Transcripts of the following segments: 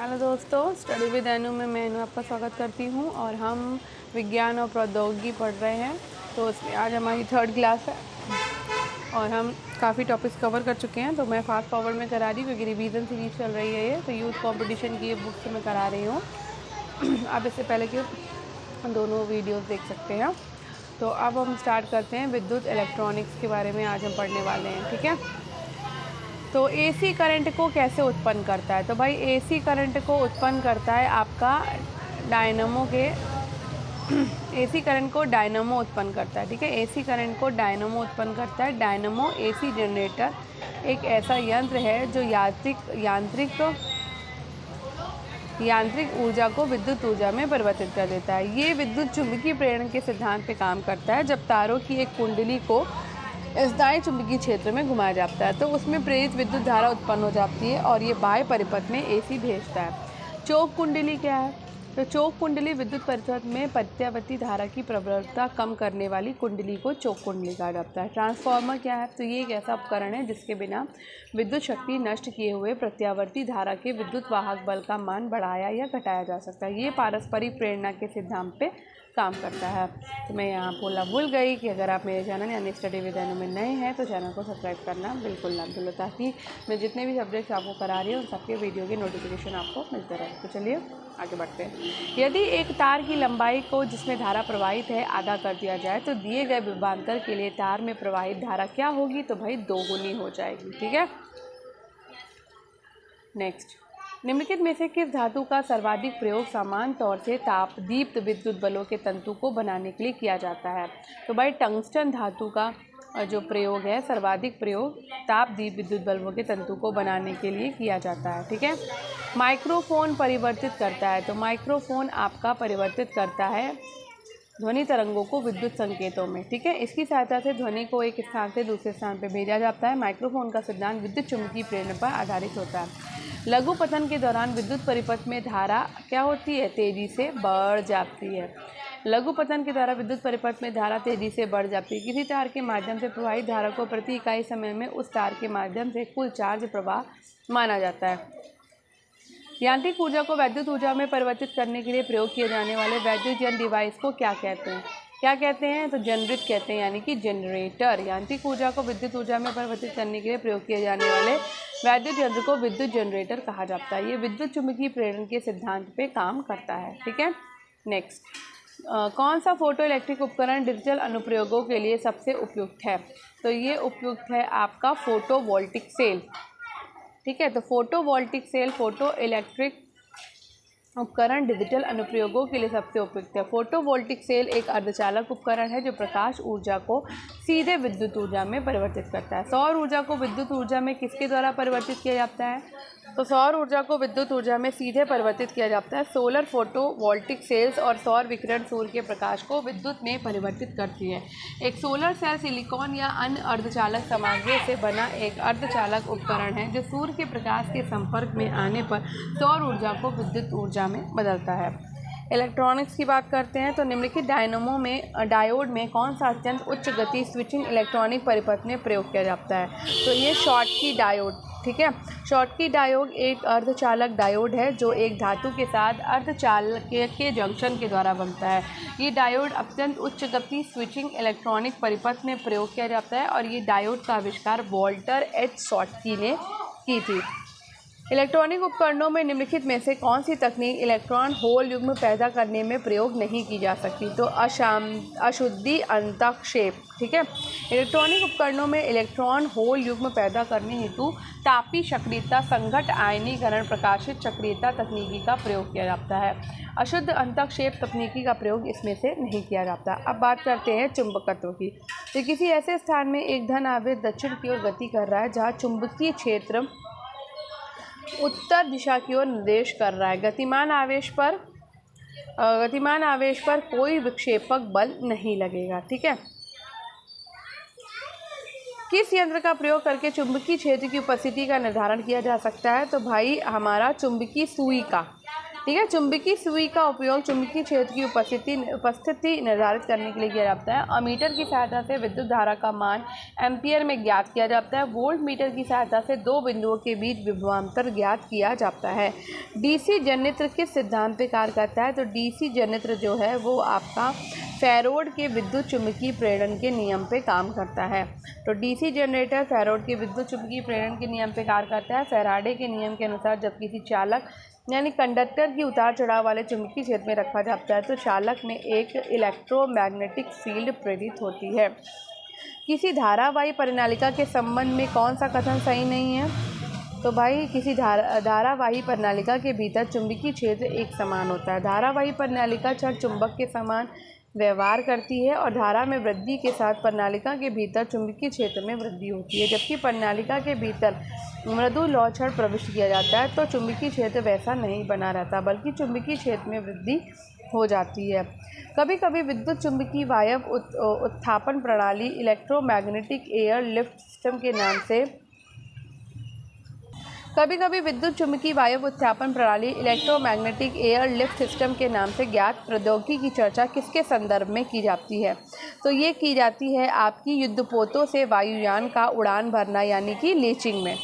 Hello दोस्तों, study with एनु में मैं एनु आपका स्वागत करती हूँ और हम विज्ञान और प्रौद्योगिकी पढ़ रहे हैं। तो उसमें आज हमारी 3rd क्लास है और हम काफ़ी टॉपिक्स कवर कर चुके हैं। तो मैं फास्ट फॉरवर्ड में करा रही हूँ क्योंकि रिवीजन सीरीज चल रही है ये। तो यूथ कंपटीशन की ये बुक्स मैं करा रही हूँ। आप इससे पहले के दोनों वीडियोज़ देख सकते हैं। तो अब हम स्टार्ट करते हैं। विद्युत इलेक्ट्रॉनिक्स के बारे में आज हम पढ़ने वाले हैं, ठीक है। तो एसी करंट को कैसे उत्पन्न करता है? तो भाई एसी करंट को उत्पन्न करता है आपका डायनमो के एसी करंट को डायनमो उत्पन्न करता है, ठीक है। एसी करंट को डायनमो उत्पन्न करता है। डायनमो एसी जनरेटर एक ऐसा यंत्र है जो यांत्रिक ऊर्जा को विद्युत ऊर्जा में परिवर्तित कर देता है। ये विद्युत चुंबकीय प्रेरण के सिद्धांत पे काम करता है। जब तारों की एक कुंडली को स्थायी चुंबकीय क्षेत्र में घुमाया जाता है तो उसमें प्रेरित विद्युत धारा उत्पन्न हो जाती है और ये बाह्य परिपथ में एसी भेजता है। चौक कुंडली क्या है? तो चौक कुंडली विद्युत परिपथ में प्रत्यावर्ती धारा की प्रबलता कम करने वाली कुंडली को चौक कुंडली कहा जाता है। ट्रांसफार्मर क्या है? तो ये एक ऐसा उपकरण है जिसके बिना विद्युत शक्ति नष्ट किए हुए प्रत्यावर्ती धारा के विद्युत वाहक बल का मान बढ़ाया या घटाया जा सकता है। ये पारस्परिक प्रेरणा के सिद्धांत पे काम करता है। तो मैं यहाँ बोलना भूल गई कि अगर आप मेरे चैनल यानी स्टडी विद एनु में नए हैं तो चैनल को सब्सक्राइब करना बिल्कुल ना भूलो, ताकि मैं जितने भी सब्जेक्ट्स आपको करा रही हूँ उन सबके वीडियो की नोटिफिकेशन आपको मिलते रहे। तो चलिए आगे बढ़ते हैं। यदि एक तार की लंबाई को जिसमें धारा प्रवाहित है आधा कर दिया जाए तो दिए गए विभवांतर के लिए तार में प्रवाहित धारा क्या होगी? तो भाई 2 गुनी हो जाएगी, ठीक है। नेक्स्ट, निम्नलिखित में से किस धातु का सर्वाधिक प्रयोग समान तौर से ताप दीप्त विद्युत बलों के तंतु को बनाने के लिए किया जाता है? तो भाई टंगस्टन धातु का जो प्रयोग है, सर्वाधिक प्रयोग ताप दीप्त विद्युत बल्बों के तंतु को बनाने के लिए किया जाता है, ठीक है। माइक्रोफोन परिवर्तित करता है। तो माइक्रोफोन आपका परिवर्तित करता है ध्वनि तरंगों को विद्युत संकेतों में, ठीक है। इसकी सहायता से ध्वनि को एक स्थान से दूसरे स्थान पर भेजा जाता है। माइक्रोफोन का सिद्धांत विद्युत चुम्बकीय प्रेरण पर आधारित होता है। लघु पतन के दौरान विद्युत परिपथ में धारा क्या होती है? तेजी से बढ़ जाती है। लघु पतन के द्वारा विद्युत परिपथ में धारा तेजी से बढ़ जाती है। किसी तार के माध्यम से प्रवाहित धारा को प्रति इकाई समय में उस तार के माध्यम से कुल चार्ज प्रवाह माना जाता है। यांत्रिक ऊर्जा को वैद्युत ऊर्जा में परिवर्तित करने के लिए प्रयोग किए जाने वाले वैद्युत यंत्र डिवाइस को क्या कहते हैं? क्या कहते हैं? तो जनरेट कहते हैं, यानी कि जनरेटर। यांत्रिक ऊर्जा को विद्युत ऊर्जा में परिवर्तित करने के लिए प्रयोग किए जाने वाले वैद्युत यंत्र को विद्युत जनरेटर कहा जाता है। ये विद्युत चुम्बकीय प्रेरण के सिद्धांत पे काम करता है, ठीक है। नेक्स्ट, कौन सा फोटो इलेक्ट्रिक उपकरण डिजिटल अनुप्रयोगों के लिए सबसे उपयुक्त है? तो ये उपयुक्त है आपका फोटोवोल्टिक सेल, ठीक है। तो फोटोवोल्टिक सेल फोटो इलेक्ट्रिक उपकरण डिजिटल अनुप्रयोगों के लिए सबसे उपयुक्त है। फोटोवोल्टिक सेल एक अर्धचालक उपकरण है जो प्रकाश ऊर्जा को सीधे विद्युत ऊर्जा में परिवर्तित करता है। सौर ऊर्जा को विद्युत ऊर्जा में किसके द्वारा परिवर्तित किया जाता है? तो सौर ऊर्जा को विद्युत ऊर्जा में सीधे परिवर्तित किया जाता है। सोलर फोटोवोल्टिक सेल्स और सौर विकिरण सूर्य के प्रकाश को विद्युत में परिवर्तित करती है। एक सोलर सेल सिलिकॉन या अन्य अर्धचालक सामग्री से बना एक अर्धचालक उपकरण है जो सूर्य के प्रकाश के संपर्क में आने पर सौर ऊर्जा को विद्युत ऊर्जा में बदलता है। इलेक्ट्रॉनिक्स की बात करते हैं तो निम्नलिखित डायोड में कौन सा अत्यंत उच्च गति स्विचिंग इलेक्ट्रॉनिक परिपथ में प्रयोग किया जाता है? तो ये शॉटकी डायोड, ठीक है। शॉटकी डायोड एक अर्धचालक डायोड है जो एक धातु के साथ अर्धचालक के जंक्शन के द्वारा बनता है। ये डायोड अत्यंत उच्च गति स्विचिंग इलेक्ट्रॉनिक परिपथ में प्रयोग किया जाता है और ये डायोड का आविष्कार वॉल्टर एच शॉटकी ने की थी। इलेक्ट्रॉनिक उपकरणों में निम्नलिखित में से कौन सी तकनीक इलेक्ट्रॉन होल युग्म पैदा करने में प्रयोग नहीं की जा सकती? तो अशुद्धि अंतक्षेप, ठीक है। इलेक्ट्रॉनिक उपकरणों में इलेक्ट्रॉन होल युग्म पैदा करने हेतु तापी सक्रियता संघट आयनीकरण प्रकाशित सक्रियता तकनीकी का प्रयोग किया जाता है। अशुद्ध अंतक्षेप तकनीकी का प्रयोग इसमें से नहीं किया जाता। अब बात करते हैं चुंबकत्व की। तो किसी ऐसे स्थान में एक धन आवेश दक्षिण की ओर गति कर रहा है जहाँ चुंबकीय क्षेत्र उत्तर दिशा की ओर निर्देश कर रहा है। गतिमान आवेश पर कोई विक्षेपक बल नहीं लगेगा, ठीक है। किस यंत्र का प्रयोग करके चुंबकीय क्षेत्र की उपस्थिति का निर्धारण किया जा सकता है? तो भाई हमारा चुंबकीय सुई का, ठीक है। चुंबकीय सुई का उपयोग चुंबकीय क्षेत्र की उपस्थिति निर्धारित करने के लिए किया जाता है। अमीटर की सहायता से विद्युत धारा का मान एम्पियर में ज्ञात किया जाता है। वोल्ट मीटर की सहायता से दो बिंदुओं के बीच विभवांतर ज्ञात किया जाता है। डीसी जनरेटर किस सिद्धांत पे कार्य करता है? तो डीसी जनरेटर जो है वो आपका फैराडे के विद्युत चुम्बकीय प्रेरण के नियम पे काम करता है। तो डीसी जनरेटर फैराडे के विद्युत चुम्बकीय प्रेरण के नियम पे कार्य करता है। फैराडे के नियम के अनुसार जब किसी चालक यानी कंडक्टर की उतार चढ़ाव वाले चुंबकीय क्षेत्र में रखा जाता है तो चालक में एक इलेक्ट्रोमैग्नेटिक फील्ड प्रेरित होती है। किसी धारावाही परिनालिका के संबंध में कौन सा कथन सही नहीं है? तो भाई किसी धारावाही परिनालिका के भीतर चुंबकीय क्षेत्र एक समान होता है। धारावाही परिनालिका क्षण चुंबक के समान व्यवहार करती है और धारा में वृद्धि के साथ परिनालिका के भीतर चुंबकीय क्षेत्र में वृद्धि होती है। जबकि परिनालिका के भीतर मृदु लौह क्षण प्रविष्ट किया जाता है तो चुंबकीय क्षेत्र वैसा नहीं बना रहता बल्कि चुंबकीय क्षेत्र में वृद्धि हो जाती है। कभी कभी विद्युत चुंबकीय वायव उत्थापन प्रणाली इलेक्ट्रोमैग्नेटिक एयर लिफ्ट सिस्टम के नाम से इलेक्ट्रोमैग्नेटिक एयर लिफ्ट सिस्टम के नाम से ज्ञात प्रौद्योगिकी की चर्चा किसके संदर्भ में की जाती है? तो ये की जाती है आपकी युद्धपोतों से वायुयान का उड़ान भरना यानी कि लीचिंग में।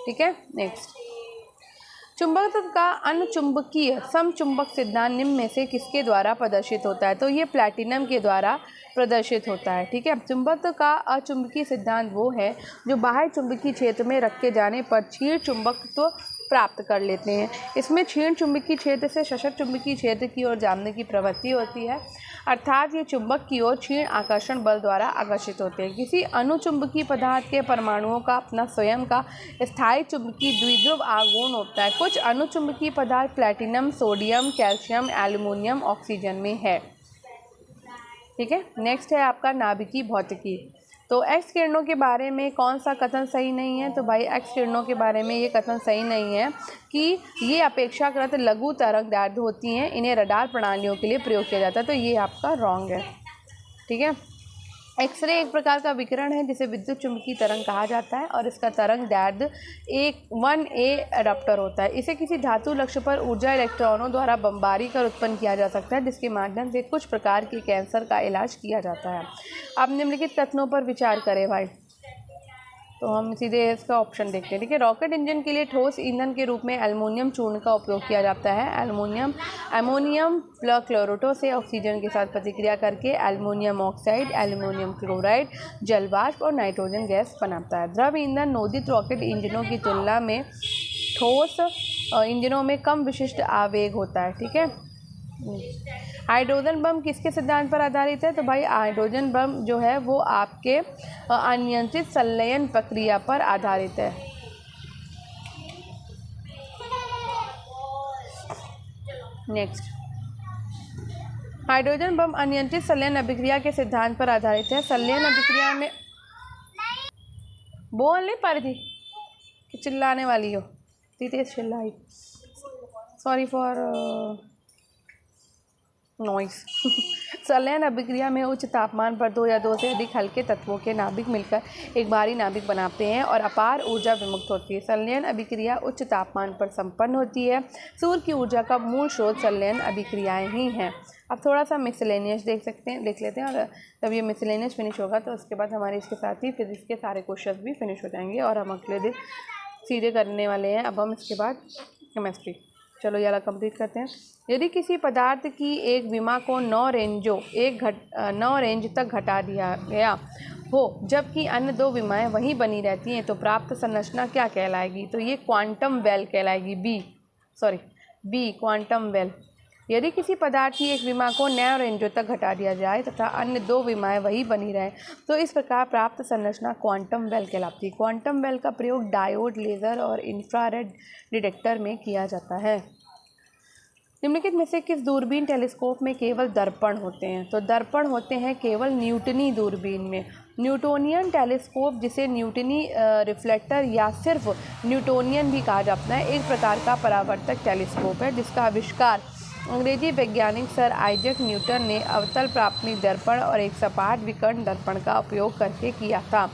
ठीक है। नेक्स्ट, चुंबकत्व का अनचुंबकीय समचुंबक सिद्धांत निम्न में से किसके द्वारा प्रदर्शित होता है? तो ये प्लैटिनम के द्वारा प्रदर्शित होता है। ठीक है। चुंबकत्व का अचुंबकीय सिद्धांत वो है जो बाह्य चुंबकीय क्षेत्र में रखे जाने पर क्षीण चुंबकत्व प्राप्त कर लेते हैं। इसमें क्षीण चुंबकीय क्षेत्र से सशक्त चुंबकीय क्षेत्र की ओर जाने की प्रवृत्ति होती है, अर्थात ये चुंबक की ओर क्षीण आकर्षण बल द्वारा आकर्षित होते हैं। किसी अणुचुंबकीय पदार्थ के परमाणुओं का अपना स्वयं का स्थायी चुंबकीय द्विध्रुव आघूर्ण होता है। कुछ अणुचुंबकीय पदार्थ platinum, sodium, calcium, aluminium, oxygen में है। ठीक है। नेक्स्ट है आपका नाभिकीय भौतिकी। तो एक्स किरणों के बारे में कौन सा कथन सही नहीं है? तो भाई एक्स किरणों के बारे में ये कथन सही नहीं है कि ये अपेक्षाकृत लघु तरंगदैर्ध्य होती हैं, इन्हें रडार प्रणालियों के लिए प्रयोग किया जाता है। तो ये आपका रॉन्ग है। ठीक है। एक्सरे एक प्रकार का विकिरण है जिसे विद्युत चुम्बकीय तरंग कहा जाता है और इसका तरंगदैर्ध्य 1A एडाप्टर होता है। इसे किसी धातु लक्ष्य पर ऊर्जा इलेक्ट्रॉनों द्वारा बमबारी कर उत्पन्न किया जा सकता है जिसके माध्यम से कुछ प्रकार के कैंसर का इलाज किया जाता है। अब निम्नलिखित कथनों पर विचार करें भाई। तो हम सीधे इसका ऑप्शन देखते हैं। ठीक है। रॉकेट इंजन के लिए ठोस ईंधन के रूप में एल्युमिनियम चूर्ण का उपयोग किया जाता है। अमोनियम क्लोराइड से ऑक्सीजन के साथ प्रतिक्रिया करके एल्युमिनियम ऑक्साइड, एल्युमिनियम क्लोराइड, जलवाष्प और नाइट्रोजन गैस बनाता है। द्रव ईंधन नोदित रॉकेट इंजनों की तुलना में ठोस इंजनों में कम विशिष्ट आवेग होता है। ठीक है। हाइड्रोजन बम किसके सिद्धांत पर आधारित है? तो भाई हाइड्रोजन बम जो है वो आपके अनियंत्रित संलयन प्रक्रिया पर आधारित है। नेक्स्ट, हाइड्रोजन बम अनियंत्रित संलयन अभिक्रिया के सिद्धांत पर आधारित है। संलयन अभिक्रिया में बोल नहीं पा रही थी, चिल्लाने वाली हो, तेज चिल्लाई, सॉरी फॉर नॉइस। संलयन अभिक्रिया में उच्च तापमान पर दो या दो से अधिक हल्के तत्वों के नाभिक मिलकर एक भारी नाभिक बनाते हैं और अपार ऊर्जा विमुक्त होती है। संलयन अभिक्रिया उच्च तापमान पर संपन्न होती है। सूर्य की ऊर्जा का मूल स्रोत संलयन अभिक्रियाएं ही हैं। अब थोड़ा सा मिसलेनियस देख लेते हैं और जब ये मिसलेनियस फिनिश होगा तो उसके बाद हमारे इसके साथ ही फिजिक्स के सारे क्वेश्चन भी फिनिश हो जाएंगे और हम अगले दिन सीधे करने वाले हैं। अब हम इसके बाद केमिस्ट्री, चलो ये वाला कंप्लीट करते हैं। यदि किसी पदार्थ की एक विमा को 9 रेंज तक घटा दिया गया हो जबकि अन्य 2 विमाएँ वहीं बनी रहती हैं तो प्राप्त संरचना क्या कहलाएगी? तो ये क्वांटम वेल कहलाएगी। B quantum well. यदि किसी पदार्थ की एक विमा को 9 रेंजों तक घटा दिया जाए तथा अन्य 2 विमाएँ वहीं बनी रहें तो इस प्रकार प्राप्त संरचना क्वांटम वेल कहलाती है। क्वांटम वेल का प्रयोग डायोड, लेज़र और इंफ्रारेड डिटेक्टर में किया जाता है। निम्नलिखित में से किस दूरबीन टेलीस्कोप में केवल दर्पण होते हैं? तो दर्पण होते हैं केवल न्यूटनी दूरबीन में। न्यूटोनियन टेलीस्कोप, जिसे न्यूटनी रिफ्लेक्टर या सिर्फ न्यूटोनियन भी कहा जाता है, एक प्रकार का परावर्तक टेलीस्कोप है जिसका आविष्कार अंग्रेजी वैज्ञानिक सर आइजैक न्यूटन ने अवतल प्राथमिक दर्पण और एक सपाट विकर्ण दर्पण का उपयोग करके किया था।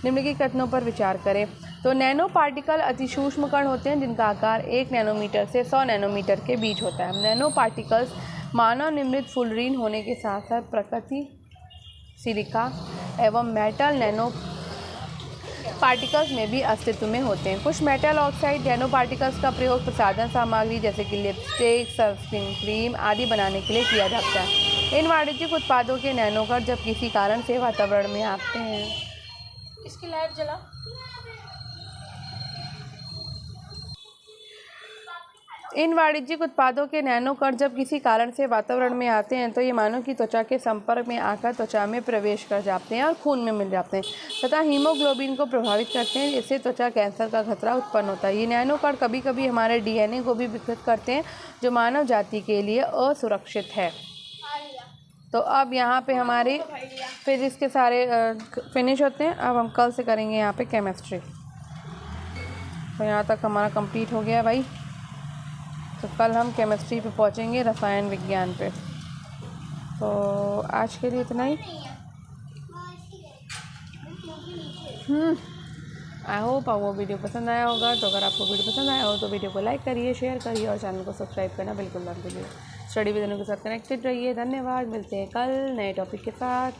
निम्नलिखित कथनों पर विचार करें। तो नैनो पार्टिकल अति सूक्ष्म कण होते हैं जिनका आकार 1 नैनोमीटर से 100 नैनोमीटर के बीच होता है। नैनो पार्टिकल्स मानव निर्मित फुलरीन होने के साथ साथ प्रकृति सिलिका एवं मेटल नैनो पार्टिकल्स में भी अस्तित्व में होते हैं। कुछ मेटल ऑक्साइड नैनो पार्टिकल्स का प्रयोग प्रसाधन सामग्री जैसे कि लिपस्टिक, सनस्क्रीन क्रीम आदि बनाने के लिए किया जाता है। इन वाणिज्यिक उत्पादों के नैनोकण जब किसी कारण से वातावरण में आते हैं, इसकी लाइट जला। इन वाणिज्यिक उत्पादों के नैनोकण जब किसी कारण से वातावरण में आते हैं तो ये मानव की त्वचा के संपर्क में आकर त्वचा में प्रवेश कर जाते हैं और खून में मिल जाते हैं तथा हीमोग्लोबिन को प्रभावित करते हैं। इससे त्वचा कैंसर का खतरा उत्पन्न होता है। ये नैनोकण कभी कभी हमारे डीएनए को भी विकृत करते हैं जो मानव जाति के लिए असुरक्षित है। तो अब यहाँ पे हमारी फिजिक्स के सारे फिनिश होते हैं। अब हम कल से करेंगे यहाँ पे केमिस्ट्री। तो यहाँ तक हमारा कंप्लीट हो गया भाई। तो कल हम केमिस्ट्री पे पहुँचेंगे, रसायन विज्ञान पे। तो आज के लिए इतना ही। आई होप आपको वीडियो पसंद आया होगा। तो अगर आपको वीडियो पसंद आया हो तो वीडियो को लाइक करिए, शेयर करिए और चैनल को सब्सक्राइब करना बिल्कुल मत भूलिए। स्टडी विद अनु के साथ कनेक्टेड रहिए। धन्यवाद। मिलते हैं कल नए टॉपिक के साथ।